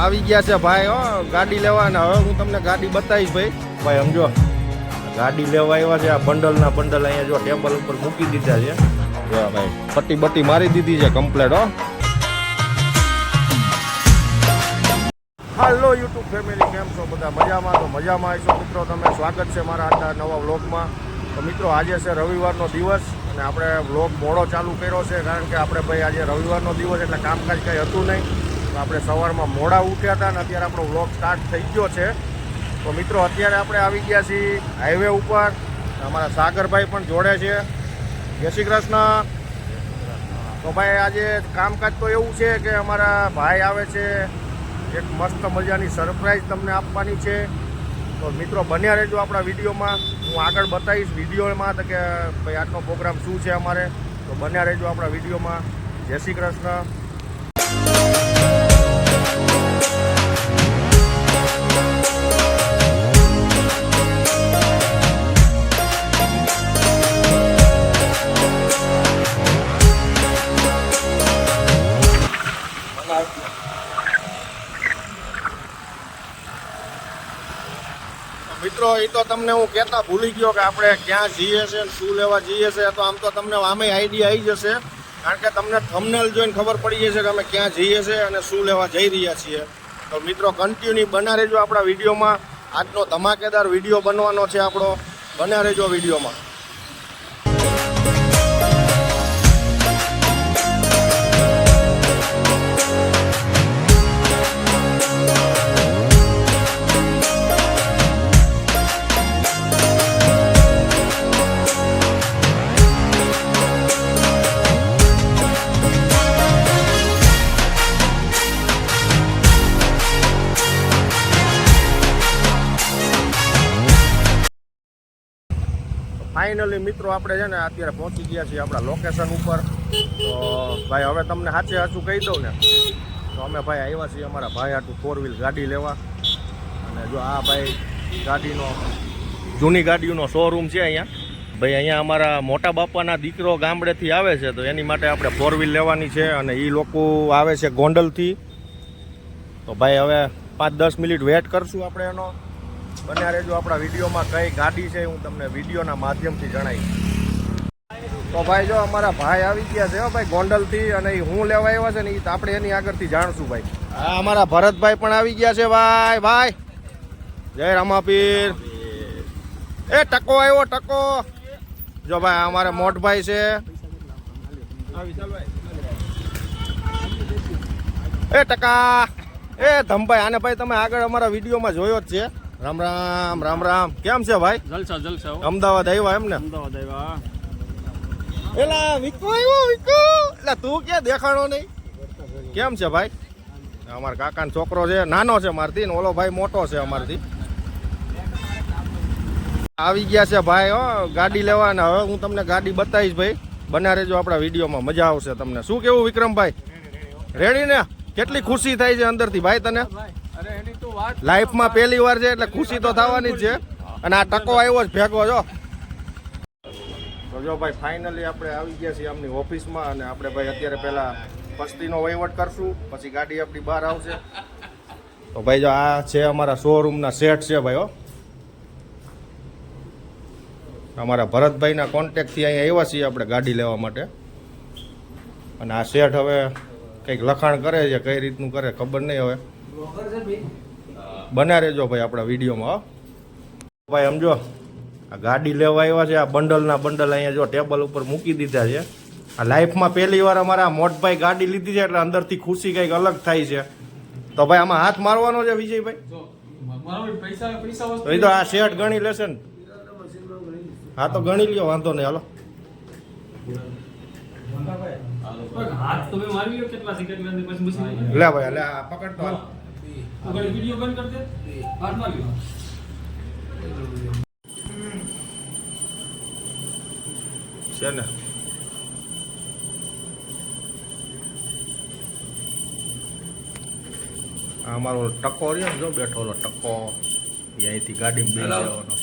આવી ગયા છે ભાઈ હો ગાડી લેવાના. હવે હું તમને ગાડી બતાવીશ ભાઈ. ભાઈ સમજો ગાડી લેવા આવ્યા છે. આ બંડલના બંડલ અહીંયા જો ટેબલ ઉપર મૂકી દીધા છે. જો ભાઈ પટ્ટી બટ્ટી મારી દીધી છે કમ્પ્લેટ હો. હાલો યુટ્યુબ ફેમિલી, કેમ છો બધા? મજામાં? તો મજામાં આવીશો મિત્રો. તમે સ્વાગત છે મારા આજના નવા વ્લોગમાં. તો મિત્રો આજે છે રવિવારનો દિવસ અને આપણે વ્લોગ મોડો ચાલુ કર્યો છે કારણ કે આપણે ભાઈ આજે રવિવારનો દિવસ એટલે કામકાજ કંઈ હતું નહીં. તો આપણે સવારમાં મોડા ઉઠ્યા હતા અને અત્યારે આપણો વ્લોગ સ્ટાર્ટ થઈ ગયો છે. તો મિત્રો અત્યારે આપણે આવી ગયા છીએ હાઈવે ઉપર. અમારા સાગરભાઈ પણ જોડે છે. જય શ્રી કૃષ્ણ. તો ભાઈ આજે કામકાજ તો એવું છે કે અમારા ભાઈ આવે છે, એક મસ્ત મજાની સરપ્રાઈઝ તમને આપવાની છે. તો મિત્રો બન્યા રહેજો આપણા વિડીયોમાં. હું આગળ બતાવીશ વિડીયોમાં કે ભાઈ આજનો પ્રોગ્રામ શું છે અમારે. તો બન્યા રહેજો આપણા વિડીયોમાં. જય શ્રી કૃષ્ણ. મિત્રો એ તો તમને હું કહેતા ભૂલી ગયો કે આપણે ક્યાં જઈએ છીએ શું લેવા જઈએ છીએ. તો આમ તો તમને આમે આઈડિયા આવી જશે કારણ કે તમને થંબનેલ જોઈને ખબર પડી જશે કે અમે ક્યાં જઈએ છીએ અને શું લેવા જઈ રહ્યા છીએ. તો મિત્રો કન્ટિન્યુ બના રહેજો આપણા વિડીયોમાં. આજનો ધમાકેદાર વિડીયો બનવાનો છે આપણો. બના રહેજો વિડીયોમાં. ફાઇનલી મિત્રો આપણે છે ને અત્યારે પહોંચી ગયા છીએ આપણા લોકેશન ઉપર. તો ભાઈ હવે તમને સાચે સાચું કહી દઉં ને તો અમે ભાઈ આવ્યા છીએ અમારા ભાઈ આટલું 4 વ્હીલ ગાડી લેવા. અને જો આ ભાઈ ગાડીનો જૂની ગાડીઓનો શોરૂમ છે અહીંયા. ભાઈ અહીંયા અમારા મોટા બાપાના દીકરો ગામડેથી આવે છે તો એની માટે આપણે 4 વ્હીલ લેવાની છે. અને એ લોકો આવે છે ગોંડલથી. તો ભાઈ હવે 5-10 મિનિટ વેટ કરશું આપણે એનો. બન્યા રહેજો આપણા વિડીયોમાં. કઈ ગાડી છે હું તમને વિડીયોના માધ્યમથી જણાવીશ. તો ભાઈ જો અમારા ભાઈ આવી ગયા છે ભાઈ ગોંડલથી. અને એ હું લેવા આવ્યા છે ને એ આપણે એની આગળથી જાણશું ભાઈ. હા અમારા ભરતભાઈ પણ આવી ગયા છે ભાઈ. ભાઈ જય રામાપીર. એ ટકો આવ્યો ટકો. જો ભાઈ અમારા મોટભાઈ છે. એ ટકા એ ધમભાઈ. આને ભાઈ તમે આગળ અમારા વિડીયોમાં જોયો જ છે. રામ રામ રામ રામ. કેમ છે ભાઈ? જલસા જલસા. અમદાવાદ આવ્યા એમ ને? અમદાવાદ આવ્યા. એલા વિકો આવ્યો વિકો. એટલે તું ક્યાં દેખાણો નહીં? કેમ છે ભાઈ? અમારા કાકાનો છોકરો છે, નાનો છે મારથી ને ઓલો ભાઈ મોટો છે અમારથી. આવી ગયા છે ભાઈ હો ગાડી લેવાના. હવે હું તમને ગાડી બતાવીશ ભાઈ. બના રહેજો આપણા વિડીયોમાં, મજા આવશે તમને. શું કેવું વિક્રમભાઈ? રેડી ને? કેટલી ખુશી થાય છે અંદરથી ભાઈ તને? લાઈફમાં પહેલી વાર છે એટલે ખુશી તો થવાની જ છે. અને આ ટકો આવ્યો જ ભેગો જો. તો જો ભાઈ ફાઇનલી આપણે આવી ગયા છીએ આમની ઓફિસમાં. અને આપણે ભાઈ અત્યારે પહેલા પસ્તીનો વહીવટ કરશું, પછી ગાડી આપણી બહાર આવશે. તો ભાઈ જો આ છે અમારા શોરૂમના સેટ છે ભાઈ હો. અમારા ભરતભાઈના કોન્ટેક્ટથી અહીંયા આવ્યા છીએ આપણે ગાડી લેવા માટે. અને આ સેટ હવે કંઈક લખાણ કરે છે, કઈ રીતનું કરે ખબર નહીં હવે. બના રહેજો ભાઈ આપણા વિડીયોમાં. ભાઈ સમજો આ ગાડી લેવા આવ્યા છે. આ બંડલના બંડલ અહીંયા જો ટેબલ ઉપર મૂકી દીધા છે. આ લાઈફમાં પહેલી વાર અમારા મોટભાઈ ગાડી લીધી છે એટલે અંદરથી ખુશી કંઈક અલગ થાય છે. તો ભાઈ આમાં હાથ મારવાનો છે વિજયભાઈ? તો એ તો આ શેઠ ગણી લેશે ને. હા તો ગણી લ્યો, વાંધો નહીં. હાલો લે ભાઈ લે પકડ તો. વિડિયો બંધ કરી દે. હાથ મારી છે ને અમારો ટકો રહ્યો ને જો બેઠો ટકો અહીંથી ગાડીમાં બેસી જવાનો.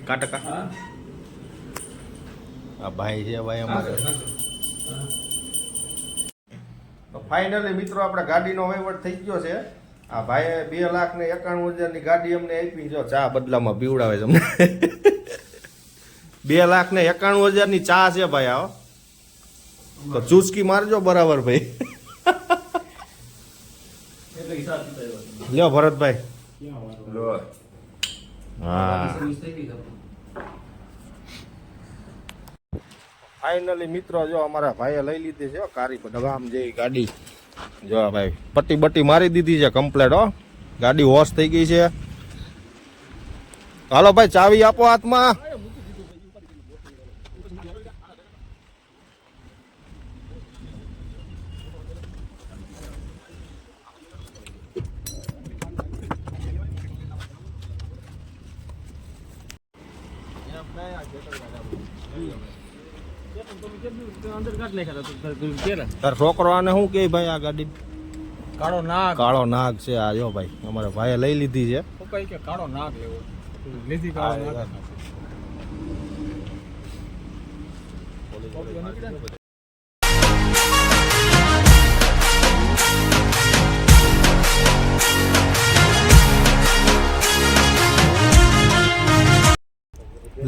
કા ટકા આ ભાઈ છે ભાઈ અમારે. ફાઇનલી મિત્રો આપણે ગાડીનો વહીવટ થઈ ગયો છે. આ ભાઈએ 2,91,000ની ગાડી અમને આપી. જો ચા બદલામાં પીવડાવે છે અમને. 2,91,000ની ચા છે ભાઈ. આવો તો ચૂસકી મારજો બરાબર ભાઈ. લ્યો ભરતભાઈ. હા ફાઇનલી મિત્રો જો અમારા ભાઈએ લઈ લીધી છે કારી ડગામ જેવી ગાડી. જો ભાઈ પટ્ટી બટ્ટી મારી દીધી છે કમ્પ્લેટ. હો ગાડી વોશ થઈ ગઈ છે. હાલો ભાઈ ચાવી આપો હાથમાં. તાર છોકરો આને શું કે ભાઈ આ ગાડી કાળો નાગ છે. આ જો ભાઈ અમારા ભાઈએ લઈ લીધી છે. કાળો નાગ લેવો લીધી કાળો નાગ.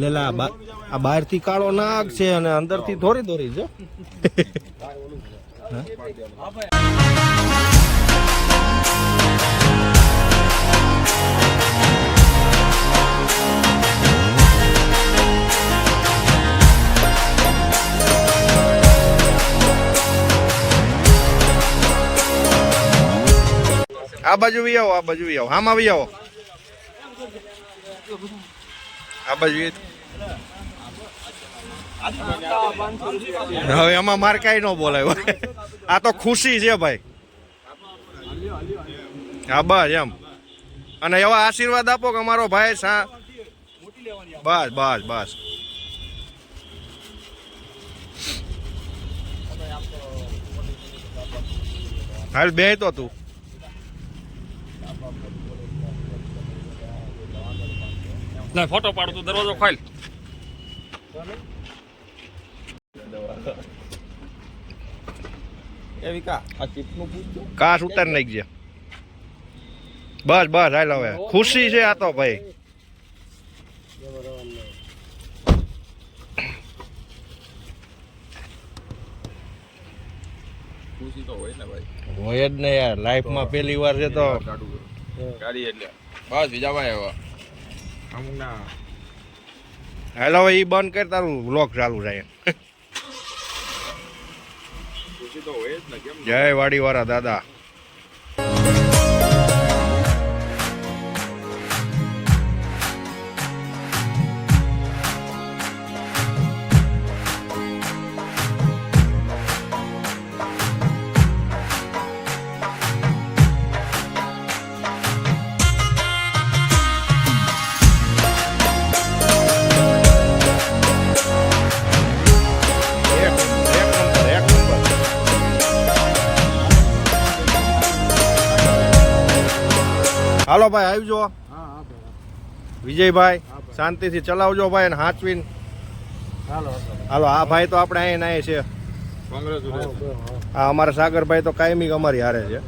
લેલા આ બહારથી કાળો નાગ છે અને અંદરથી ધોરી ધોરી છે. આ બાજુ વી આવો. આ બાજુ વી આવો. આમાં વી આવો. આ બાજુ હવે એમાં માર કાંઈ ન બોલાય. આ તો ખુશી છે ભાઈ. હા બસ એમ. અને એવા આશીર્વાદ આપો કે અમારો ભાઈ બસ બસ બસ. હાલ બે તો તું ફોટો પાડો તો દરવાજો ખોલ. કાસ ઉતાર નાખજે. બસ બસ હાલ હવે ખુશી છે આ તો ભાઈ. ખુશી તો હોય ને ભાઈ. હોય જ ને યાર લાઈફમાં પહેલી વાર છે તો ગાડી એટલે બસ બીજા ભાઈ હવે હાલ હવે ઈ બંધ કર તારું વ્લોગ ચાલુ થાય. ખુશી તો હોય જ ને કેમ. જય વાડી વાળા દાદા. હાલો ભાઈ આવજો. વિજયભાઈ શાંતિથી ચલાવજો ભાઈ અને હાચવીને. હાલો આ ભાઈ તો આપણે અહીં નાય છે. હા અમારા સાગરભાઈ તો કાયમી અમારી હારે છે.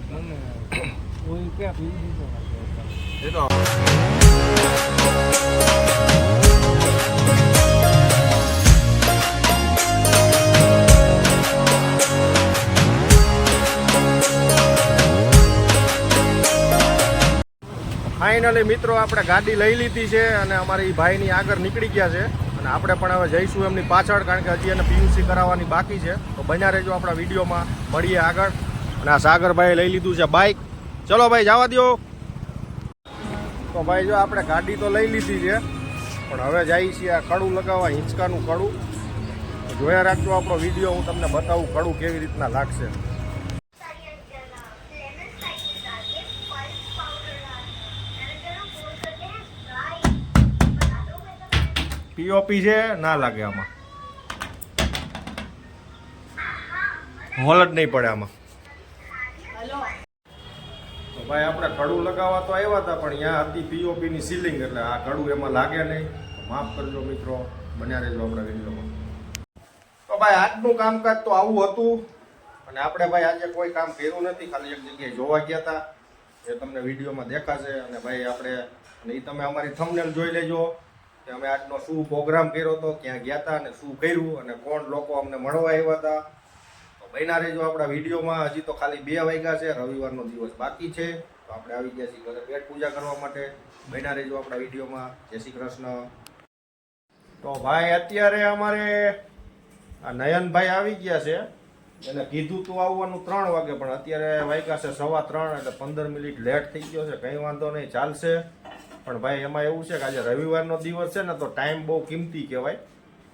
ફાઇનલી મિત્રો આપણે ગાડી લઈ લીધી છે અને અમારી ભાઈની આગળ નીકળી ગયા છે અને આપણે પણ હવે જઈશું એમની પાછળ, કારણ કે હજી એને પીયુસી કરાવવાની બાકી છે. તો બન્યા રહેજો આપણા વિડીયોમાં, મળીએ આગળ. અને આ સાગરભાઈ લઈ લીધું છે બાઇક. ચલો ભાઈ જવા દો. તો ભાઈ જો આપણે ગાડી તો લઈ લીધી છે પણ હવે જઈએ છીએ આ કડું લગાવવા, હિંચકાનું કડું. જોયા રાખજો આપણો વિડીયો, હું તમને બતાવું કડું કેવી રીતના લાગશે. પીઓપી છે ના લાગે આમાં, હોલ જ નહીં પડે આમાં. તો ભાઈ આપણે કડું લગાવવા તો આવ્યા હતા પણ અહીંયા હતી પીઓપી ની સીલિંગ, એટલે આ કડું એમાં લાગે નહીં. માફ કરજો મિત્રો, બન્યા રહેજો આપણા વિડીયોમાં. તો ભાઈ આજનું કામકાજ તો આવું હતું. અને આપણે ભાઈ આજે કોઈ કામ કર્યું નથી, ખાલી એક જગ્યાએ જોવા ગયા હતા, એ તમને વિડીયોમાં દેખાશે. અને ભાઈ આપણે અને એ તમે અમારી થંબનેલ જોઈ લેજો કે અમે આજનો શું પ્રોગ્રામ કર્યો હતો, ક્યાં ગયા હતા અને શું કર્યું અને કોણ લોકો અમને મળવા આવ્યા હતા. તો બન્યા રહેજો આપણા વિડીયોમાં. હજી તો ખાલી 2 વાગ્યા છે, રવિવારનો દિવસ બાકી છે. તો આપણે આવી ગયા છીએ ઘરે પેટ પૂજા કરવા માટે. બન્યા રહેજો આપણા વિડીયોમાં. જય શ્રી કૃષ્ણ. તો ભાઈ અત્યારે અમારે આ નયનભાઈ આવી ગયા છે. એને કીધું તું આવવાનું 3 વાગે, પણ અત્યારે વાગ્યા છે 3:15, એટલે 15 મિનિટ લેટ થઈ ગયો છે. કંઈ વાંધો નહીં, ચાલશે. પણ ભાઈ એમાં એવું છે કે આજે રવિવારનો દિવસ છે ને, તો ટાઈમ બહુ કિંમતી કહેવાય.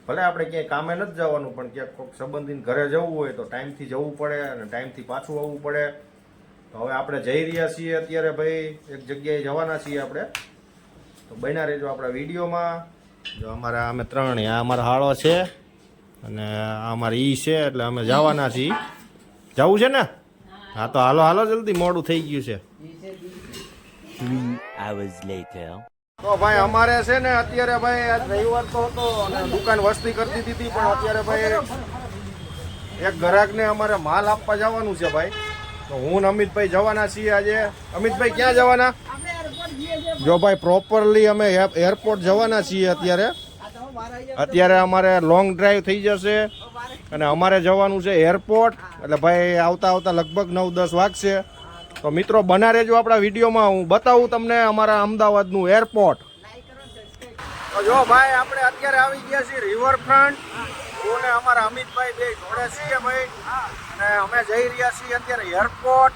ભલે આપણે ક્યાંય કામે નથી જવાનું, પણ ક્યાંક કોઈક સંબંધીને ઘરે જવું હોય તો ટાઈમથી જવું પડે અને ટાઈમથી પાછું આવવું પડે. તો હવે આપણે જઈ રહ્યા છીએ અત્યારે ભાઈ એક જગ્યાએ જવાના છીએ આપણે. તો બન્યા રહેજો આપણા વિડીયોમાં. જો અમારા અમે 3, આ અમારા હાળો છે અને આ અમારે ઈ છે, એટલે અમે જવાના છીએ. જવું છે ને? હા તો હાલો હાલો જલ્દી, મોડું થઈ ગયું છે. 3 hours later. તો ભાઈ અમારે છે ને અત્યારે ભાઈ આજ રવિવાર તો હતો અને દુકાન વસ્તી કરતી હતી, પણ અત્યારે ભાઈ એક ગ્રાહકને અમારે માલ આપવા જવાનું છે ભાઈ. તો હું ને અમિતભાઈ જવાના છીએ આજે. અમિતભાઈ ક્યાં જવાના? જો ભાઈ પ્રોપરલી અમે એરપોર્ટ જવાના છીએ અત્યારે અમારે લોંગ ડ્રાઈવ થઈ જશે અને અમારે જવાનું છે એરપોર્ટ. એટલે ભાઈ આવતા આવતા લગભગ 9-10 વાગશે. તો મિત્રો બના રહેજો આપણા વિડીયોમાં, હું બતાવું તમને અમારા અમદાવાદનું એરપોર્ટ. તો જો ભાઈ આપણે અત્યારે આવી ગયા છીએ રિવરફ્રન્ટ. હું ને અમારા અમિતભાઈ બે જોડે છીએ ભાઈ, અને અમે જઈ રહ્યા છીએ અત્યારે એરપોર્ટ.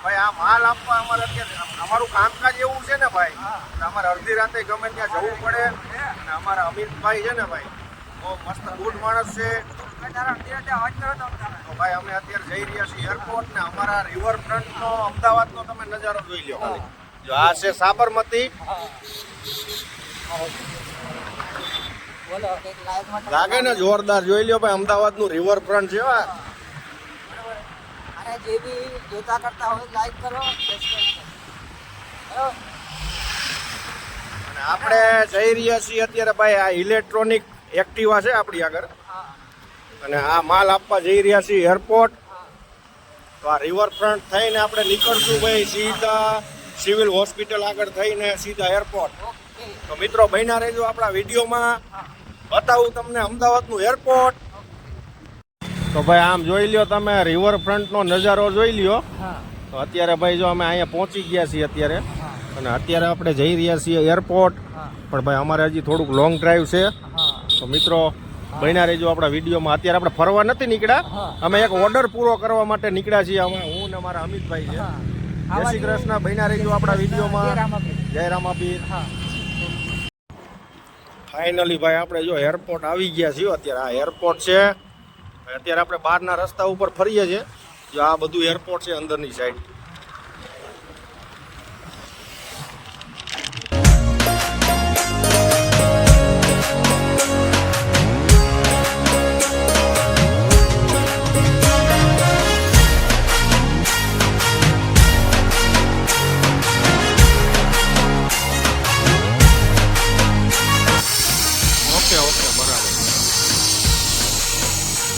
ભાઈ આ માલ આપવા અમારે અત્યારે અમારું કામકાજ એવું છે ને ભાઈ, અમારે અડધી રાતે ગમે ત્યાં જવું પડે. અને અમારા અમિતભાઈ છે ને ભાઈ બહુ મસ્ત ગુડ માણસ છે. તો ભાઈ અમે અત્યારે જઈ રહ્યા છીએ એરપોર્ટ ને અમારા રિવરફ્રન્ટનો અમદાવાદનો તમે નજારો જોઈ લો ખાલી. જો આ છે સાબરમતી. લાગે ને જોરદાર, જોઈ લ્યો ભાઈ અમદાવાદનું રિવરફ્રન્ટ છે. અને જે બી જોતા કરતા હોય લાઈક કરો, સબસ્ક્રાઇબ કરો. અને આપણે જઈ રહ્યા છીએ અત્યારે ભાઈ આ ઇલેક્ટ્રોનિક એક્ટિવા છે આપણી આગળ, અને આ માલ આપવા જઈ રહ્યા છીએ એરપોર્ટ. તો આ રિવરફ્રન્ટ થઈને આપણે નીકળશું ભાઈ સીધા સિવિલ હોસ્પિટલ આગળ થઈને સીધા એરપોર્ટ. તો મિત્રો બન્યા રહેજો આપણા વિડીયોમાં, બતાવું તમને અમદાવાદનું એરપોર્ટ. તો ભાઈ આમ જોઈ લ્યો તમે રિવરફ્રન્ટનો નજારો જોઈ લ્યો. તો અત્યારે ભાઈ જો અમે અહીંયા પહોંચી ગયા છીએ અત્યારે, અને અત્યારે આપણે જઈ રહ્યા છીએ એરપોર્ટ. પણ ભાઈ અમારે હજી થોડુંક લોંગ ડ્રાઈવ છે. તો મિત્રો બન્યા રહેજો આપણા વિડીયોમાં. અત્યારે આપણે ફરવા નથી નીકળ્યા, અમે એક ઓર્ડર પૂરો કરવા માટે નીકળ્યા છીએ. અમે હું ને મારા અમિતભાઈ છે. જય શ્રી કૃષ્ણ. બન્યા રહેજો આપણા વિડીયોમાં. જય રામાપીર. ફાઇનલી ભાઈ આપણે જો એરપોર્ટ આવી ગયા છીએ. અત્યારે આ એરપોર્ટ છે. અત્યારે આપણે બહારના રસ્તા ઉપર ફરીએ છીએ. જો આ બધું એરપોર્ટ છે અંદરની સાઈડ.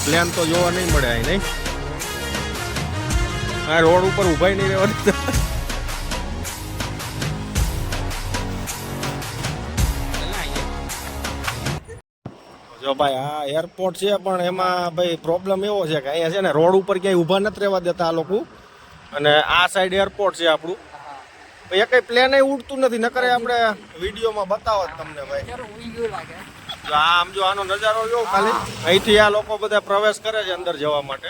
પ્લેન તો જોવા નહીં મળે અહીં, નહીં? આ રોડ ઉપર ઉભાઈ નહીં રહેવાની. જો ભાઈ આ એરપોર્ટ છે, પણ એમાં ભાઈ પ્રોબ્લેમ એવો છે કે અહીંયા છે ને રોડ ઉપર ક્યાંય ઊભા નથી રહેવા દેતા આ લોકો. અને આ સાઈડ એરપોર્ટ છે આપણું. એ કઈ પ્લેન ઉડતું નથી, નકરે આપણે વિડીયોમાં બતાવો તમને ભાઈ. જો આમ જો આનો નજારો જો ખાલી, અહીંથી આ લોકો બધા પ્રવેશ કરે છે અંદર જવા માટે.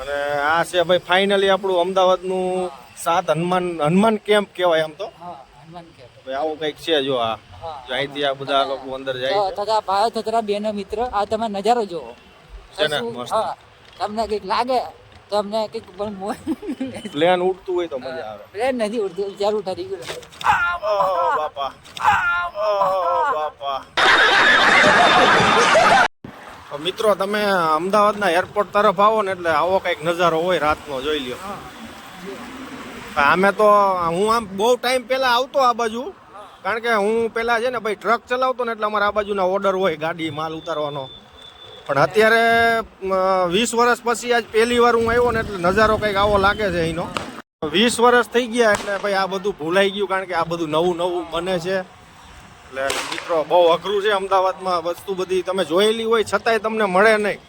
અને આ છે ભાઈ ફાઇનલી આપણું અમદાવાદનું 7 હનુમાન કેમ્પ કહેવાય આમ તો. ભાઈ આવું કઈક છે. જો આ જો અહીંથી આ બધા લોકો અંદર જાય છે. તથા ભાઈઓ તથા બેનો મિત્ર, આ તમે નજારો જોવો છે ને મસ્ત. તમને કઈક લાગે તો અમને કઈક પ્લેન ઉડતું હોય તો મજા આવે. પ્લેન નથી ઉડતું, ચાલુ થઈ ગયું. ઓહો બાપા, ઓહો બાપા. મિત્રો તમે અમદાવાદના એરપોર્ટ તરફ આવો ને એટલે આવો કઈક નજારો હોય રાતનો, જોઈ લ્યો. અમે તો હું આમ બહુ ટાઈમ પહેલા આવતો આ બાજુ, કારણ કે હું પેલા છે ને ભાઈ ટ્રક ચલાવતો ને, એટલે અમારે આ બાજુના ઓર્ડર હોય ગાડી માલ ઉતારવાનો. પણ અત્યારે 20 વર્ષ પછી આજ પહેલી વાર હું આવ્યો ને એટલે નજારો કંઈક આવો લાગે છે અહીંનો. 20 વર્ષ થઈ ગયા એટલે ભાઈ આ બધું ભૂલાઈ ગયું, કારણ કે આ બધું નવું નવું બને છે. એટલે મિત્રો બહુ અઘરું છે અમદાવાદમાં, વસ્તુ બધી તમે જોયેલી હોય છતાંય તમને મળે નહીં.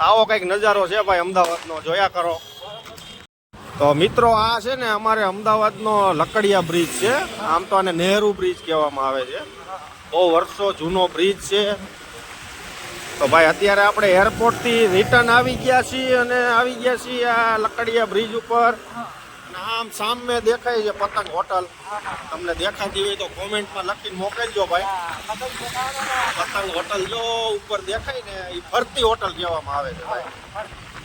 આવો કંઈક નજારો છે ભાઈ અમદાવાદનો, જોયા કરો. તો મિત્રો આ છે ને અમારે અમદાવાદનો લકડિયા બ્રિજ છે. આમ તો આને નહેરુ બ્રિજ કહેવામાં આવે છે. બહુ વર્ષો જૂનો બ્રિજ છે. તો ભાઈ અત્યારે આપણે એરપોર્ટથી રિટર્ન આવી ગયા છીએ અને આવી ગયા છીએ આ લકડિયા બ્રિજ ઉપર. અને આમ સામે દેખાય છે પતંગ હોટલ. તમને દેખાતી હોય તો કોમેન્ટમાં લખીને મોકલજો ભાઈ. પતંગ હોટલ જો ઉપર દેખાય ને એ ફરતી હોટલ કહેવામાં આવે છે ભાઈ,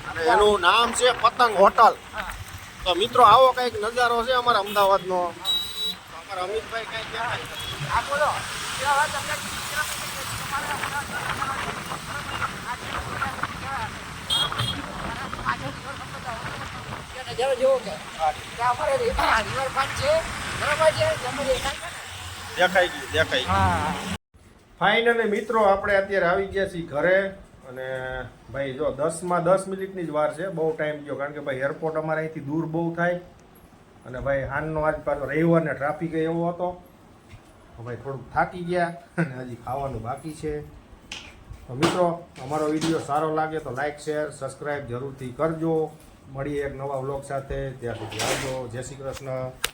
અને એનું નામ છે પતંગ હોટલ. તો મિત્રો આવો કંઈક નજારો છે અમારા અમદાવાદનો. અમારા અમિતભાઈ કંઈક દેખાય. આ બોલો દેખાઈ ગયું. ફાઇનલી મિત્રો આપણે અત્યારે આવી ગયા છીએ ઘરે. અને ભાઈ જો 10માં 10 મિનિટની જ વાર છે, બહુ ટાઈમ ગયો, કારણ કે ભાઈ એરપોર્ટ અમારે અહીંથી દૂર બહુ થાય. અને ભાઈ હાનનો આજ પાછો રવિવારને ટ્રાફિક એવો હતો તો ભાઈ થોડુંક થાકી ગયા અને હજી ખાવાનું બાકી છે. તો મિત્રો અમારો વિડીયો સારો લાગે તો લાઈક શેર સબસ્ક્રાઈબ જરૂરથી કરજો. મળીએ એક નવા વ્લોગ સાથે, ત્યાં સુધી આવજો. જય શ્રી કૃષ્ણ.